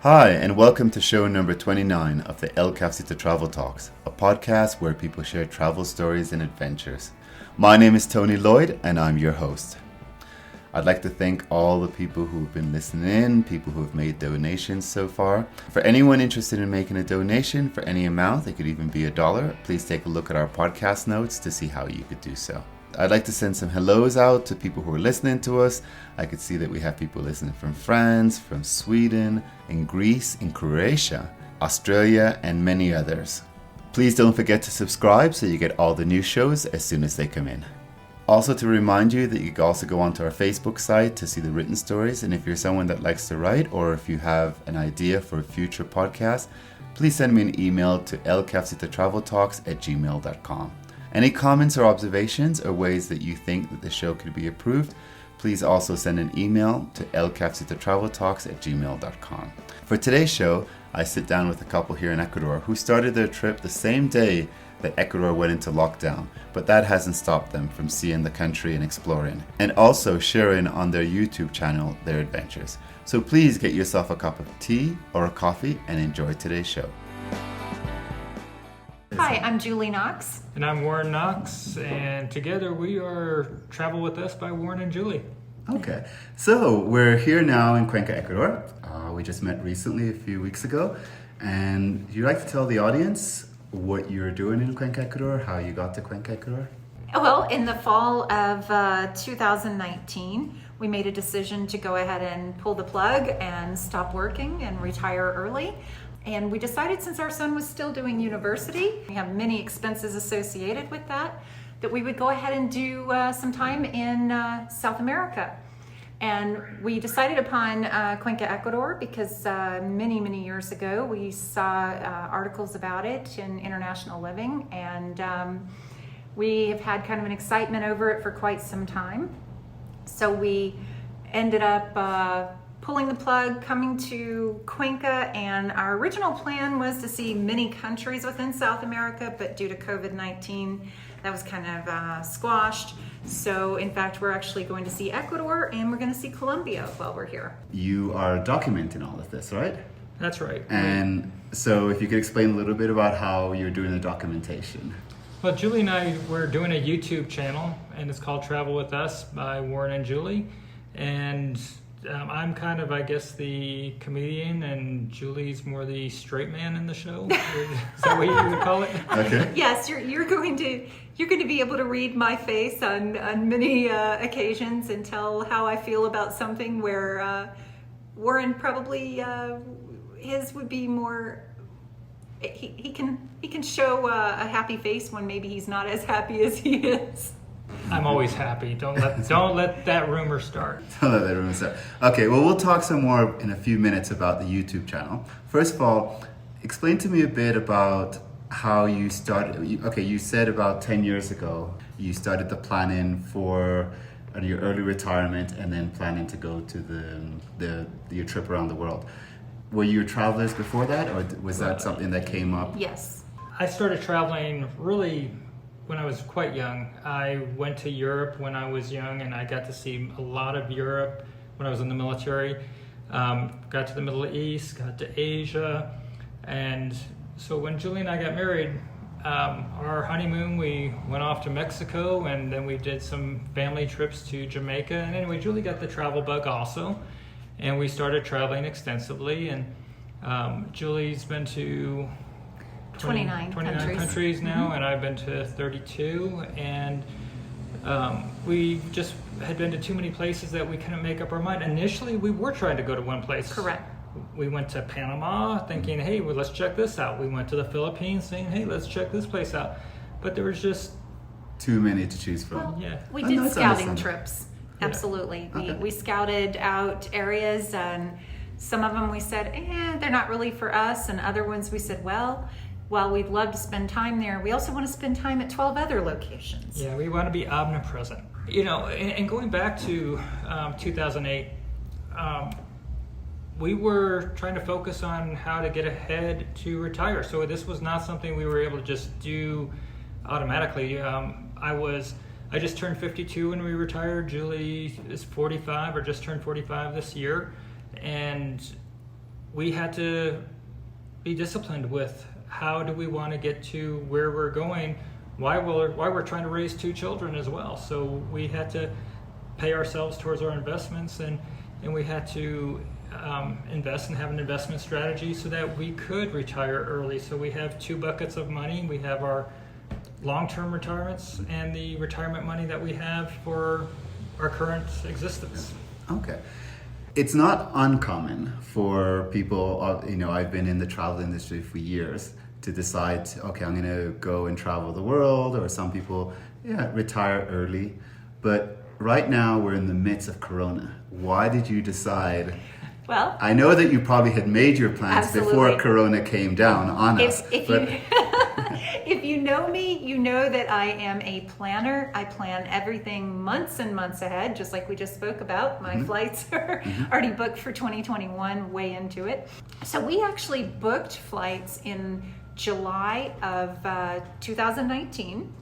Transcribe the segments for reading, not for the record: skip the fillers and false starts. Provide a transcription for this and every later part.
Hi, and welcome to show number 29 of the Cafecito Travel Talks, a podcast where people share travel stories and adventures. My name is Tony Lloyd, and I'm your host. I'd like to thank all the people who've been listening in, people who've made donations so far. For anyone interested in making a donation for any amount, it could even be $1, please take a look at our podcast notes to see how you could do so. I'd like to send some hellos out to people who are listening to us. I could see that we have people listening from France, from Sweden, in Greece, in Croatia, Australia, and many others. Please don't forget to subscribe so you get all the new shows as soon as they come in. Also to remind you that you can also go onto our Facebook site to see the written stories, and if you're someone that likes to write or if you have an idea for a future podcast, please send me an email to elcafecitotraveltalks@gmail.com. Any comments or observations or ways that you think that the show could be improved, please also send an email to elcafecitotraveltalks@gmail.com. For today's show, I sit down with a couple here in Ecuador who started their trip the same day that Ecuador went into lockdown, but that hasn't stopped them from seeing the country and exploring, and also sharing on their YouTube channel their adventures. So please get yourself a cup of tea or a coffee and enjoy today's show. Hi, I'm Julie Knox. And I'm Warren Knox, and together we are Travel With Us by Warren and Julie. Okay, so we're here now in Cuenca, Ecuador. We just met recently a few weeks ago, and you'd like to tell the audience what you're doing in Cuenca, Ecuador, how you got to Cuenca, Ecuador? Well, in the fall of 2019, we made a decision to go ahead and pull the plug and stop working and retire early. And we decided, since our son was still doing university, we have many expenses associated with that, that we would go ahead and do some time in South America. And we decided upon Cuenca, Ecuador, because many, many years ago we saw articles about it in International Living, and we have had kind of an excitement over it for quite some time. So we ended up pulling the plug, coming to Cuenca, and our original plan was to see many countries within South America, but due to COVID-19, that was kind of squashed. So in fact, we're actually going to see Ecuador, and we're going to see Colombia while we're here. You are documenting all of this, right? That's right. And so if you could explain a little bit about how you're doing the documentation. Well, Julie and I, we're doing a YouTube channel, and it's called Travel With Us by Warren and Julie. And I'm kind of, I guess, the comedian, and Julie's more the straight man in the show. Is that what you would call it? Okay. Yes, you're going to be able to read my face on many occasions and tell how I feel about something. Where Warren probably his would be more. He can show a happy face when maybe he's not as happy as he is. I'm always happy. Don't let that rumor start. Don't let that rumor start. Okay, well, we'll talk some more in a few minutes about the YouTube channel. First of all, explain to me a bit about how you started. You said about 10 years ago you started the planning for your early retirement and then planning to go to your trip around the world. Were you travelers before that, or was that something that came up? Yes. I started traveling really when I was quite young. I went to Europe when I was young, and I got to see a lot of Europe when I was in the military. Got to the Middle East, got to Asia, and so when Julie and I got married, our honeymoon, we went off to Mexico, and then we did some family trips to Jamaica. And anyway, Julie got the travel bug also, and we started traveling extensively. And Julie's been to 29 countries now, and I've been to 32, and we just had been to too many places that we couldn't make up our mind. Initially, we were trying to go to one place. Correct. We went to Panama thinking, hey, well, let's check this out. We went to the Philippines saying, hey, let's check this place out. But there was just too many to choose from. Well, yeah. We did scouting trips. Yeah. Absolutely. Okay. We scouted out areas, and some of them we said, they're not really for us. And other ones we said, well, while we'd love to spend time there, we also want to spend time at 12 other locations. Yeah, we want to be omnipresent. And going back to 2008, we were trying to focus on how to get ahead to retire. So this was not something we were able to just do automatically. I just turned 52 when we retired. Julie is 45 or just turned 45 this year. And we had to be disciplined with how do we want to get to where we're going, why we're trying to raise 2 children as well. So we had to pay ourselves towards our investments, and we had to invest and have an investment strategy so that we could retire early. So we have 2 buckets of money. We have our long-term retirements and the retirement money that we have for our current existence. Okay. It's not uncommon for people, I've been in the travel industry for years, to decide, okay, I'm going to go and travel the world, or some people retire early. But right now we're in the midst of Corona. Why did you decide? Well, I know that you probably had made your plans absolutely. Before Corona came down on us. If you know me, you know that I am a planner. I plan everything months and months ahead, just like we just spoke about. My flights are already booked for 2021, way into it. So we actually booked flights in July of 2019.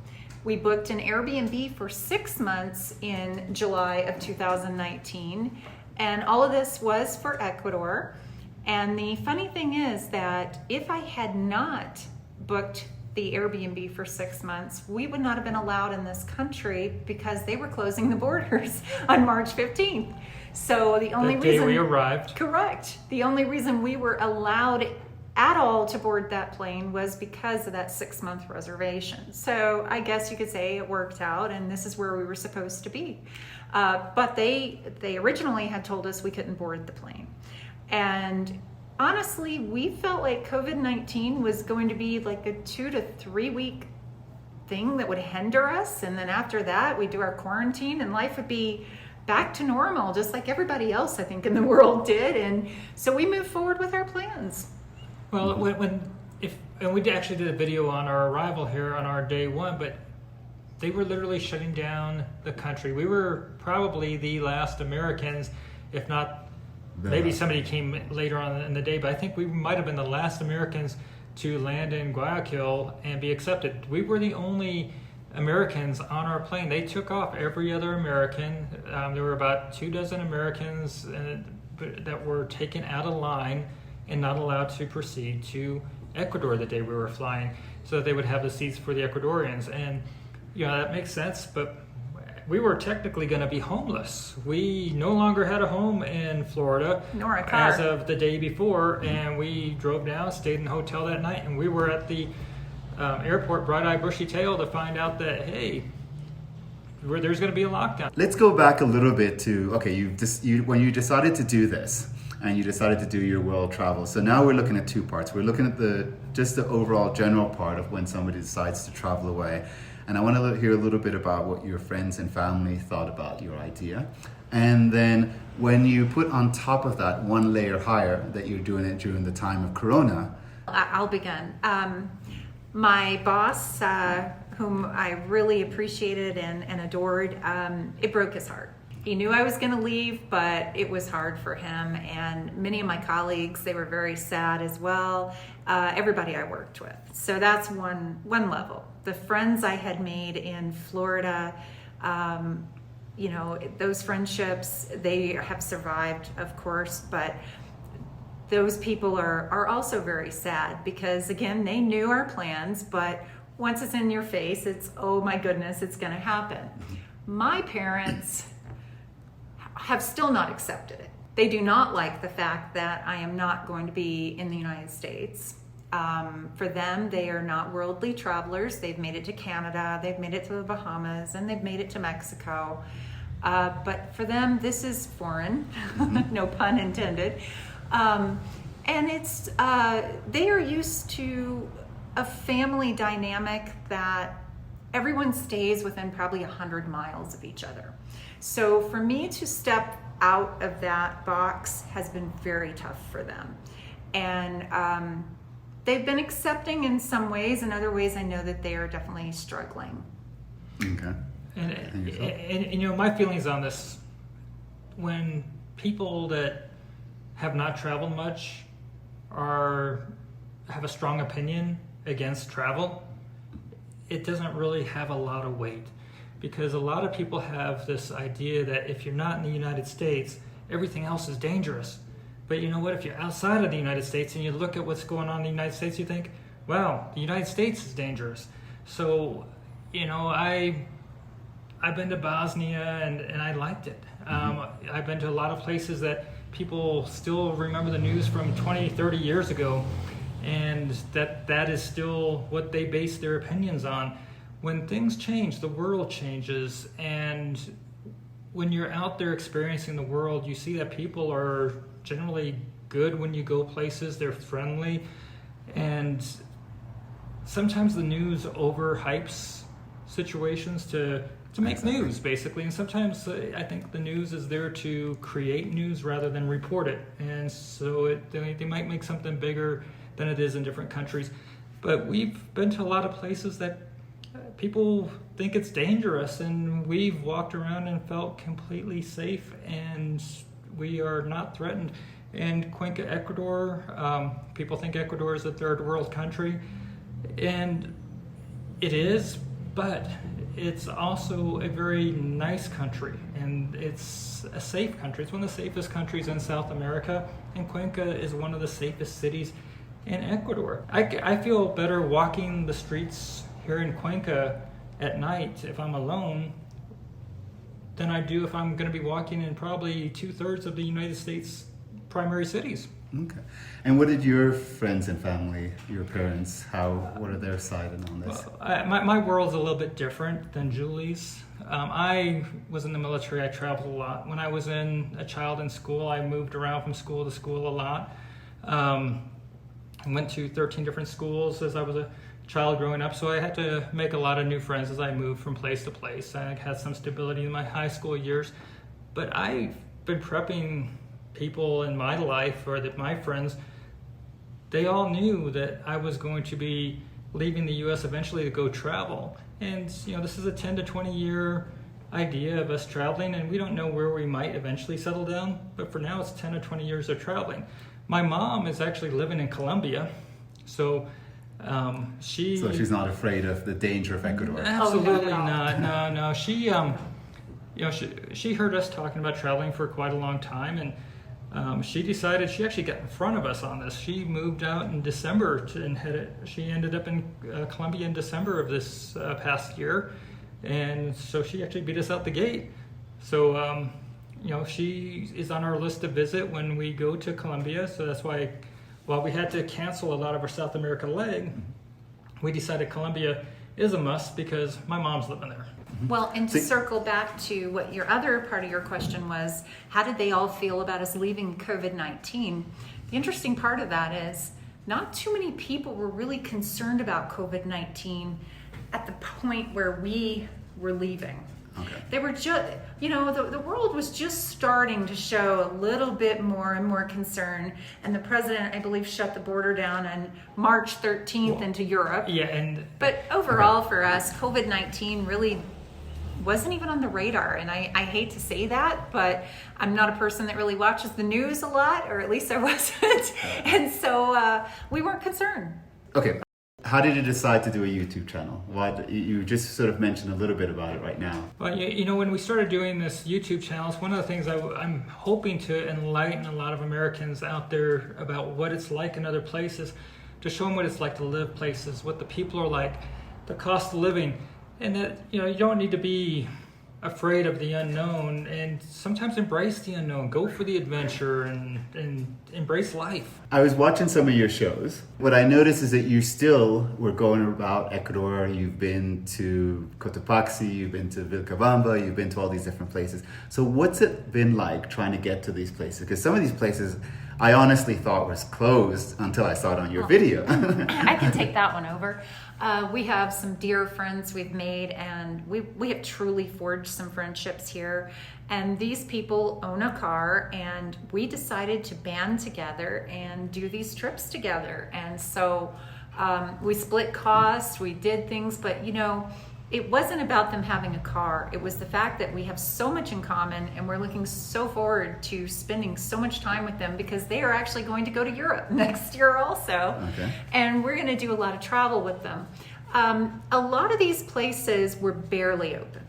We booked an Airbnb for 6 months in July of 2019. And all of this was for Ecuador. And the funny thing is that if I had not booked the Airbnb for 6 months, we would not have been allowed in this country because they were closing the borders on March 15th. So the only reason we arrived. Correct. The only reason we were allowed at all to board that plane was because of that 6-month reservation. So I guess you could say it worked out, and this is where we were supposed to be. But they originally had told us we couldn't board the plane. And honestly, we felt like COVID-19 was going to be like a 2 to 3 week thing that would hinder us. And then after that, we do our quarantine and life would be back to normal, just like everybody else, I think, in the world did. And so we moved forward with our plans. Well, and we actually did a video on our arrival here on our day 1, but they were literally shutting down the country. We were probably the last Americans, if not, maybe somebody came later on in the day, but I think we might have been the last Americans to land in Guayaquil and be accepted. We were the only Americans on our plane. They took off every other American. There were about 24 Americans that were taken out of line and not allowed to proceed to Ecuador the day we were flying, so that they would have the seats for the Ecuadorians. And that makes sense, but we were technically going to be homeless. We no longer had a home in Florida, nor a car, as of the day before, and we drove down, stayed in a hotel that night, and we were at the airport, bright-eyed, bushy-tailed, to find out that, hey, there's going to be a lockdown. Let's go back a little bit to, when you decided to do this, and you decided to do your world travel. So now we're looking at 2 parts. We're looking at the overall general part of when somebody decides to travel away. And I want to hear a little bit about what your friends and family thought about your idea. And then when you put on top of that 1 layer higher that you're doing it during the time of Corona. I'll begin. My boss, whom I really appreciated and adored, it broke his heart. He knew I was going to leave, but it was hard for him. And many of my colleagues, they were very sad as well. Everybody I worked with. So that's one level. The friends I had made in Florida, those friendships, they have survived, of course, but those people are also very sad because, again, they knew our plans, but once it's in your face, it's, oh my goodness, it's going to happen. My parents have still not accepted it. They do not like the fact that I am not going to be in the United States. For them, they are not worldly travelers. They've made it to Canada, they've made it to the Bahamas, and they've made it to Mexico. But for them, this is foreign, no pun intended. And it's they are used to a family dynamic that everyone stays within probably 100 miles of each other. So for me to step out of that box has been very tough for them. And they've been accepting in some ways, in other ways I know that they are definitely struggling. Okay. And my feelings on this, when people that have not traveled much have a strong opinion against travel, it doesn't really have a lot of weight. Because a lot of people have this idea that if you're not in the United States, everything else is dangerous. But you know what? If you're outside of the United States and you look at what's going on in the United States, you think, wow, the United States is dangerous. So, you know, I've been to Bosnia and I liked it. I've been to a lot of places that people still remember the news from 20, 30 years ago, and that is still what they base their opinions on. When things change, the world changes, and when you're out there experiencing the world, you see that people are generally good when you go places, they're friendly, and sometimes the news overhypes situations to make news, basically. And sometimes I think the news is there to create news rather than report it. And so they might make something bigger than it is in different countries. But we've been to a lot of places that people think it's dangerous, and we've walked around and felt completely safe, and we are not threatened. And Cuenca, Ecuador, people think Ecuador is a third world country, and it is, but it's also a very nice country, and it's a safe country. It's one of the safest countries in South America, and Cuenca is one of the safest cities in Ecuador. I feel better walking the streets here in Cuenca at night if I'm alone than I do if I'm going to be walking in probably 2/3 of the United States primary cities. Okay. And what did your friends and family, your parents, what are their side on this? Well, my world's a little bit different than Julie's. I was in the military. I traveled a lot. When I was a child in school, I moved around from school to school a lot. I went to 13 different schools as I was a child growing up, so I had to make a lot of new friends as I moved from place to place. I had some stability in my high school years, but I've been prepping people in my life, or that my friends, they all knew that I was going to be leaving the U.S. eventually to go travel. And you know, this is a 10 to 20 year idea of us traveling, and we don't know where we might eventually settle down, but for now it's 10 to 20 years of traveling. My mom is actually living in Colombia, so she's not afraid of the danger of Ecuador. Absolutely not. No. She she heard us talking about traveling for quite a long time, and she decided, she actually got in front of us on this. She moved out in December she ended up in Colombia in December of this past year, and so she actually beat us out the gate. So she is on our list to visit when we go to Colombia. So that's why, while we had to cancel a lot of our South America leg, we decided Colombia is a must because my mom's living there. Well, and to circle back to what your other part of your question was, how did they all feel about us leaving COVID-19? The interesting part of that is not too many people were really concerned about COVID-19 at the point where we were leaving. Okay. They were just, the world was just starting to show a little bit more and more concern, and the president, I believe, shut the border down on March 13th into Europe. Yeah, but overall for us, COVID-19 really wasn't even on the radar, and I hate to say that, but I'm not a person that really watches the news a lot, or at least I wasn't, and so we weren't concerned. Okay. How did you decide to do a YouTube channel? You just sort of mentioned a little bit about it right now. Well, when we started doing this YouTube channel, it's one of the things I'm hoping to enlighten a lot of Americans out there about what it's like in other places, to show them what it's like to live places, what the people are like, the cost of living, and that you don't need to be afraid of the unknown, and sometimes embrace the unknown. Go for the adventure and embrace life. I was watching some of your shows. What I noticed is that you still were going about Ecuador. You've been to Cotopaxi, you've been to Vilcabamba, you've been to all these different places. So what's it been like trying to get to these places? Because some of these places I honestly thought was closed until I saw it on your video. I can take that one over. We have some dear friends we've made, and we have truly forged some friendships here. And these people own a car, and we decided to band together and do these trips together. And so we split costs, we did things, but it wasn't about them having a car. It was the fact that we have so much in common, and we're looking so forward to spending so much time with them, because they are actually going to go to Europe next year also. Okay. And we're going to do a lot of travel with them. A lot of these places were barely open.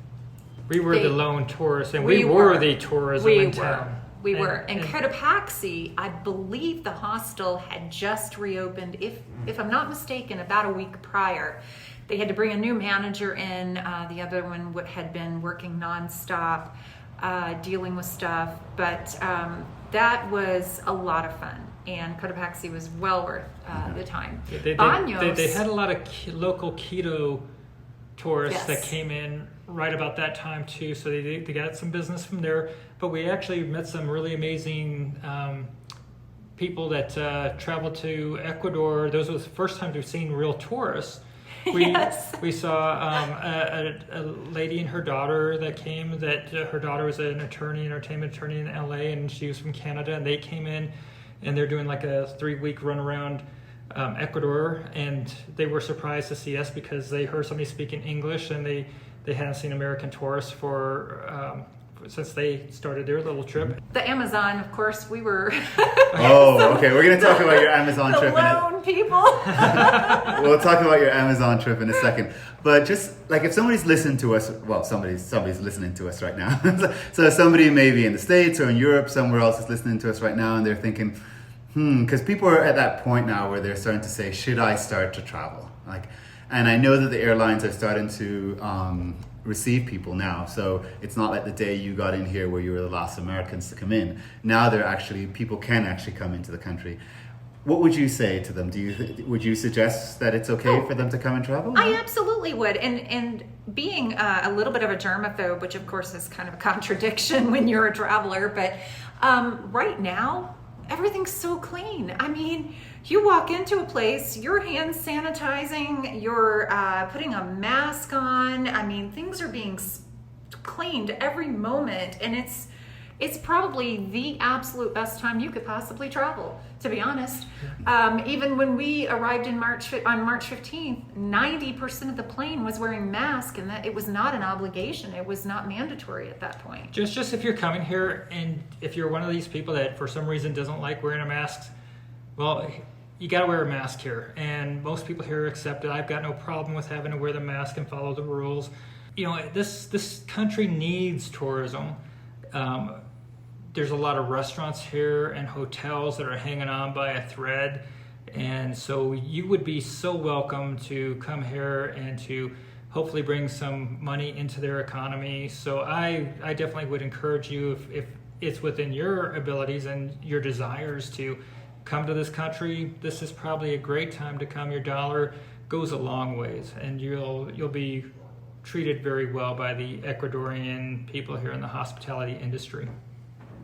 We were the lone tourists, and we were the tourism in town. We were. And Cotopaxi, I believe the hostel had just reopened, if I'm not mistaken, about a week prior. They had to bring a new manager in. The other one had been working nonstop, dealing with stuff. But that was a lot of fun. And Cotopaxi was well worth the time. Baños. They had a lot of local keto tourists that came in right about that time too, so they got some business from there. But we actually met some really amazing people that traveled to Ecuador. Those were the first time we've seen real tourists. We saw a lady and her daughter that came. That her daughter was an entertainment attorney in LA, and she was from Canada. And they came in, and they're doing like a 3-week run around Ecuador, and they were surprised to see us because they heard somebody speaking English, and they hadn't seen American tourists since they started their little trip. The Amazon, of course, we were. Okay. We're going to talk about your Amazon trip. The lone people. We'll talk about your Amazon trip in a second. But just like if somebody's listening to us, well, somebody's listening to us right now. So somebody maybe in the States or in Europe, somewhere else is listening to us right now, and they're thinking, because people are at that point now where they're starting to say, should I start to travel? And I know that the airlines are starting to receive people now. So it's not like the day you got in here where you were the last Americans to come in. Now people can actually come into the country. What would you say to them? Would you suggest that it's okay for them to come and travel? I absolutely would. And being a little bit of a germaphobe, which of course is kind of a contradiction when you're a traveler, but right now, everything's so clean. I mean, you walk into a place, your hands sanitizing, you're putting a mask on. I mean, things are being cleaned every moment, and it's probably the absolute best time you could possibly travel, to be honest. Even when we arrived on March 15th, 90% of the plane was wearing masks, and that it was not an obligation. It was not mandatory at that point. Just if you're coming here, and if you're one of these people that for some reason doesn't like wearing a mask, well, you got to wear a mask here, and most people here accept it. I've got no problem with having to wear the mask and follow the rules. This country needs tourism. There's a lot of restaurants here and hotels that are hanging on by a thread, and so you would be so welcome to come here and to hopefully bring some money into their economy. So I definitely would encourage you, if it's within your abilities and your desires, to come to this country. This is probably a great time to come. Your dollar goes a long ways, and you'll be treated very well by the Ecuadorian people here in the hospitality industry.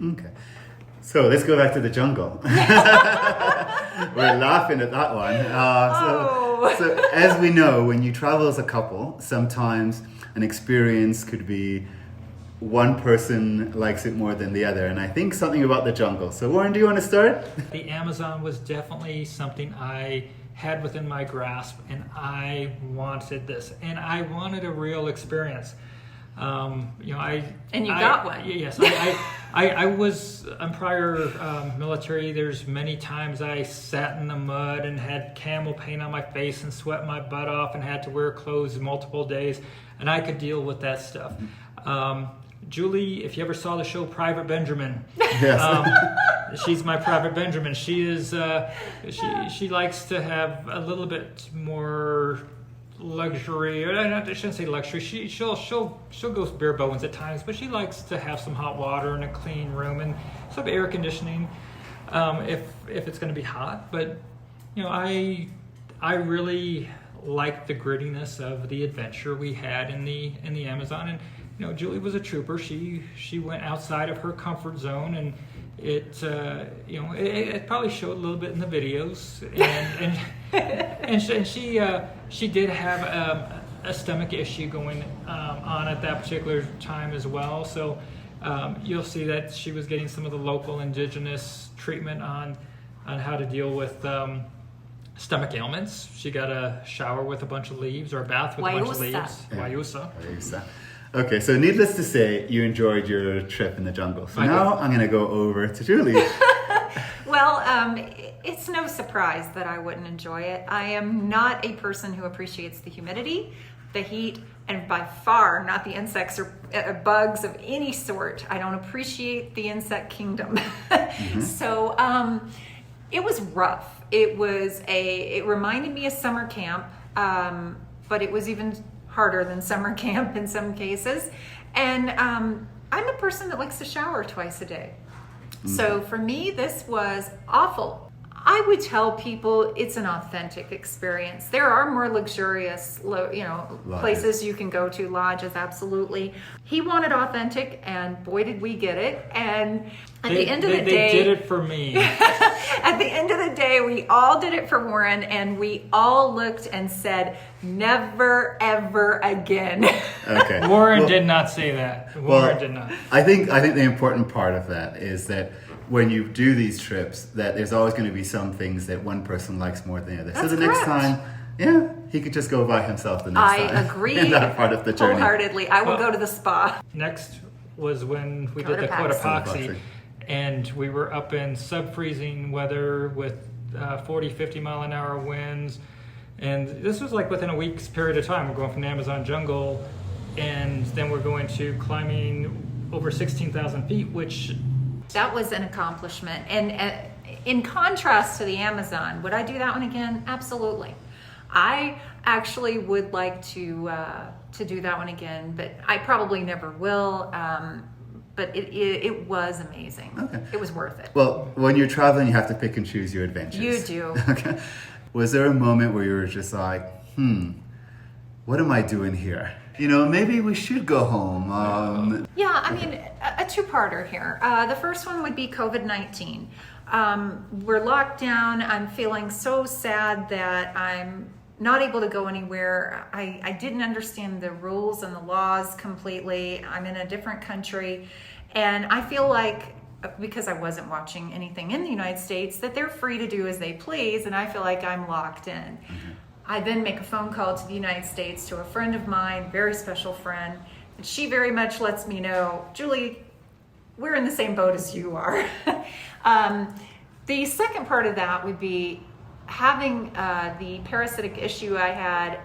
Okay. So let's go back to the jungle. We're laughing at that one. So as we know, when you travel as a couple, sometimes an experience could be one person likes it more than the other. And I think something about the jungle. So Warren, do you want to start? The Amazon was definitely something I had within my grasp, and I wanted this. And I wanted a real experience. And you got one. Yes, I'm prior military. There's many times I sat in the mud and had camel paint on my face and sweat my butt off and had to wear clothes multiple days, and I could deal with that stuff. Julie, if you ever saw the show Private Benjamin, yes. She's my Private Benjamin. She is she likes to have a little bit more luxury, or I shouldn't say luxury. She'll go bare bones at times, but she likes to have some hot water and a clean room and some air conditioning if it's going to be hot. But I really like the grittiness of the adventure we had in the Amazon, and Julie was a trooper. She went outside of her comfort zone, and it probably showed a little bit in the videos, and she did have a stomach issue going on at that particular time as well. So you'll see that she was getting some of the local indigenous treatment on how to deal with stomach ailments. She got a shower with a bunch of leaves, or a bath with a bunch of leaves. Wayusa. Okay, so needless to say, you enjoyed your trip in the jungle. So now I'm going to go over to Julie. Well, it's no surprise that I wouldn't enjoy it. I am not a person who appreciates the humidity. the heat, and by far not the insects or bugs of any sort. I don't appreciate the insect kingdom. So it was rough. It reminded me of summer camp, but it was even harder than summer camp in some cases. And I'm a person that likes to shower twice a day. So for me, this was awful. I would tell people it's an authentic experience. There are more luxurious, places you can go to, lodges, absolutely. He wanted authentic, and boy, did we get it. And at the end of the day... They did it for me. At the end of the day, we all did it for Warren, and we all looked and said, never, ever again. Okay. Warren did not say that. Warren did not. I think the important part of that is that when you do these trips, that there's always going to be some things that one person likes more than the other. That's so the next time, he could just go by himself the next time. I agree. In that part of the journey. Wholeheartedly. I will go to the spa. Next was when we did the Cotopaxi, and we were up in sub-freezing weather with 40, 50 mile an hour winds. And this was like within a week's period of time. We're going from the Amazon jungle, and then we're going to climbing over 16,000 feet, which... That was an accomplishment. And in contrast to the Amazon, would I do that one again? Absolutely. I actually would like to do that one again, but I probably never will. But it was amazing. Okay. It was worth it. Well, when you're traveling, you have to pick and choose your adventures. You do. Okay. Was there a moment where you were just like, what am I doing here? Maybe we should go home. Yeah, I mean, a two-parter here. The first one would be COVID-19. We're locked down. I'm feeling so sad that I'm not able to go anywhere. I didn't understand the rules and the laws completely. I'm in a different country. And I feel like, because I wasn't watching anything in the United States, that they're free to do as they please. And I feel like I'm locked in. Mm-hmm. I then make a phone call to the United States to a friend of mine, very special friend, and she very much lets me know, Julie, we're in the same boat as you are. The second part of that would be having the parasitic issue I had.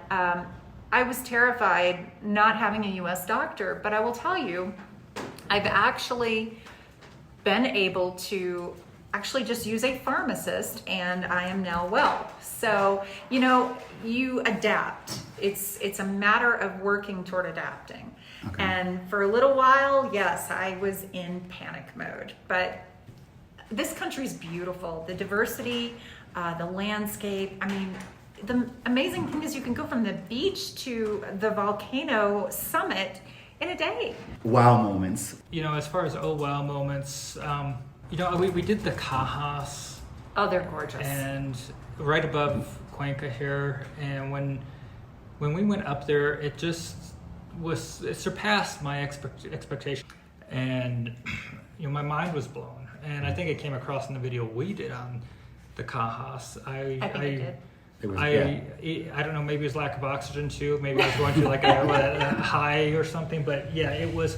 I was terrified not having a U.S. doctor, but I will tell you, I've actually been able to just use a pharmacist, and I am now well. So, you adapt. It's a matter of working toward adapting. Okay. And for a little while, yes, I was in panic mode. But this country's beautiful. The diversity, the landscape. I mean, the amazing thing is you can go from the beach to the volcano summit in a day. Wow moments. As far as wow moments, we did the Cajas. Oh, they're gorgeous. And right above Cuenca here, and when we went up there, it surpassed my expectation, and my mind was blown. And I think it came across in the video we did on the Cajas. I think it did. I don't know, maybe it was lack of oxygen too. Maybe I was going through like a high or something. But yeah, it was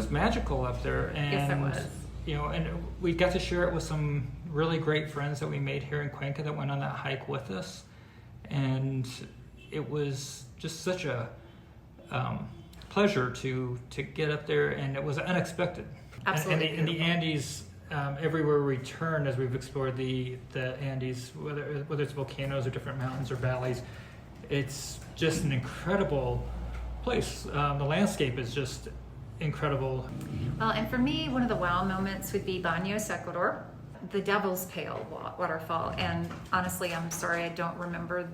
magical up there. And, yes, it was. And we got to share it with some really great friends that we made here in Cuenca that went on that hike with us. And it was just such a pleasure to get up there, and it was unexpected. Absolutely. And the Andes, everywhere we turn as we've explored the Andes, whether it's volcanoes or different mountains or valleys, it's just an incredible place. The landscape is just incredible. Well, and for me, one of the wow moments would be Baños, Ecuador, the Devil's Pail waterfall. And honestly, I'm sorry, I don't remember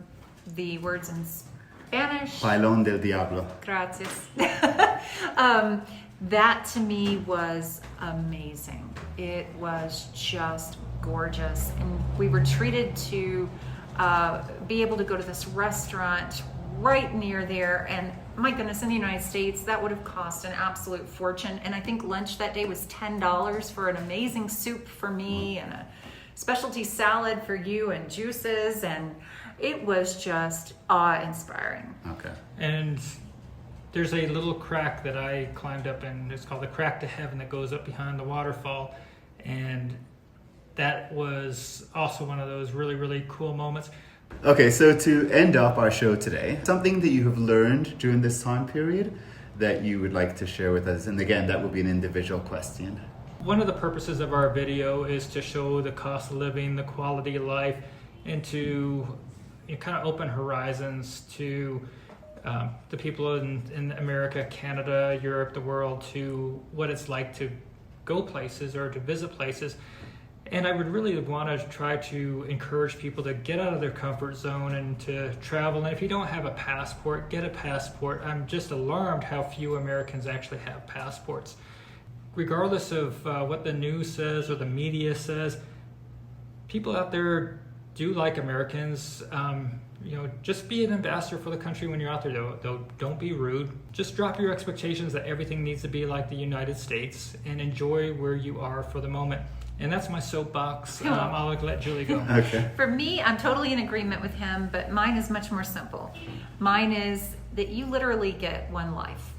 the words in Spanish. Pailón del Diablo. Gracias. That to me was amazing. It was just gorgeous. And we were treated to be able to go to this restaurant right near there. And my goodness, in the United States, that would have cost an absolute fortune. And I think lunch that day was $10 for an amazing soup for me and a specialty salad for you and juices. And it was just awe-inspiring. Okay. And there's a little crack that I climbed up in. It's called the Crack to Heaven that goes up behind the waterfall. And that was also one of those really, really cool moments. Okay, so to end up our show today, something that you have learned during this time period that you would like to share with us, and again, that would be an individual question. One of the purposes of our video is to show the cost of living, the quality of life, and to kind of open horizons to the people in America, Canada, Europe, the world, to what it's like to go places or to visit places. And I would really want to try to encourage people to get out of their comfort zone and to travel. And if you don't have a passport, get a passport. I'm just alarmed how few Americans actually have passports. Regardless of what the news says or the media says, people out there do like Americans. Just be an ambassador for the country when you're out there. Don't be rude. Just drop your expectations that everything needs to be like the United States and enjoy where you are for the moment. And that's my soapbox. I'll let Julie go. Okay. For me, I'm totally in agreement with him, but mine is much more simple. Mine is that you literally get one life,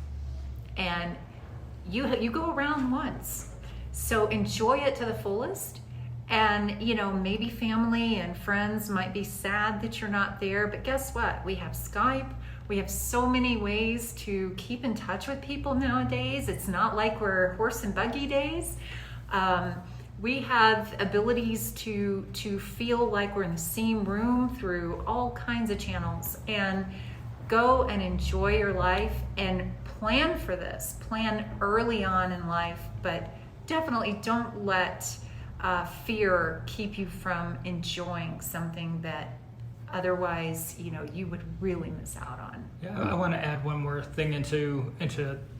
and you go around once. So enjoy it to the fullest. And, maybe family and friends might be sad that you're not there, but guess what? We have Skype. We have so many ways to keep in touch with people nowadays. It's not like we're horse and buggy days. We have abilities to feel like we're in the same room through all kinds of channels, and go and enjoy your life and plan for this. Plan early on in life, but definitely don't let fear keep you from enjoying something that otherwise, you would really miss out on. Yeah, I want to add one more thing into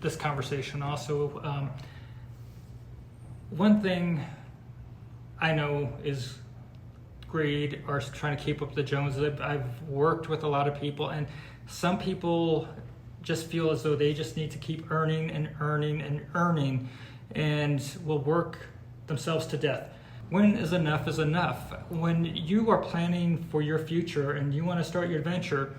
this conversation also. One thing I know is greed or trying to keep up with the Joneses. I've worked with a lot of people, and some people just feel as though they just need to keep earning and earning and earning, and will work themselves to death. When is enough is enough. When you are planning for your future and you want to start your adventure,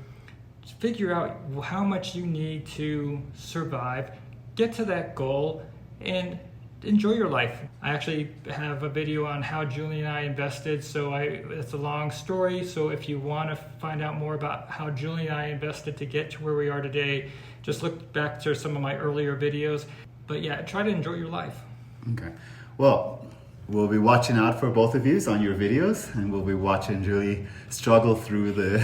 figure out how much you need to survive, get to that goal, and enjoy your life. I actually have a video on how Julie and I invested, so it's a long story. So if you want to find out more about how Julie and I invested to get to where we are today, just look back to some of my earlier videos. But yeah, try to enjoy your life. Okay. Well, we'll be watching out for both of you on your videos, and we'll be watching Julie struggle through the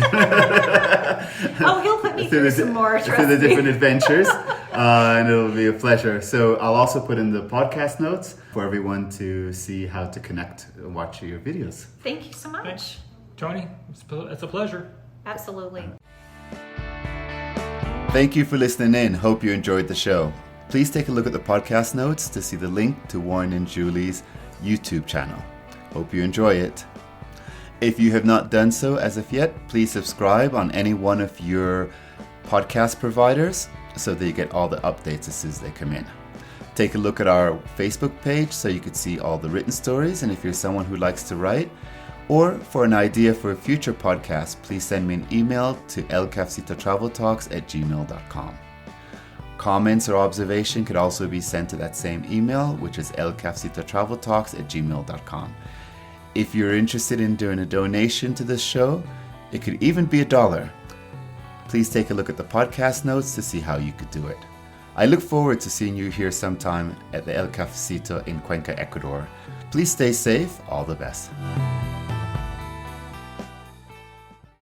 he'll put me through some more, through the different adventures, and it'll be a pleasure. So I'll also put in the podcast notes for everyone to see how to connect and watch your videos. Thank you so much. Thanks. Tony, it's a pleasure. Absolutely. Thank you for listening in. Hope you enjoyed the show. Please take a look at the podcast notes to see the link to Warren and Julie's YouTube channel. Hope you enjoy it. If you have not done so as of yet, please subscribe on any one of your podcast providers so that you get all the updates as soon as they come in. Take a look at our Facebook page so you can see all the written stories, and if you're someone who likes to write, or for an idea for a future podcast, please send me an email to elcafecitotraveltalks@gmail.com. Comments or observation could also be sent to that same email, which is elcafecitotraveltalks@gmail.com. If you're interested in doing a donation to this show, it could even be $1. Please take a look at the podcast notes to see how you could do it. I look forward to seeing you here sometime at the El Cafecito in Cuenca, Ecuador. Please stay safe. All the best.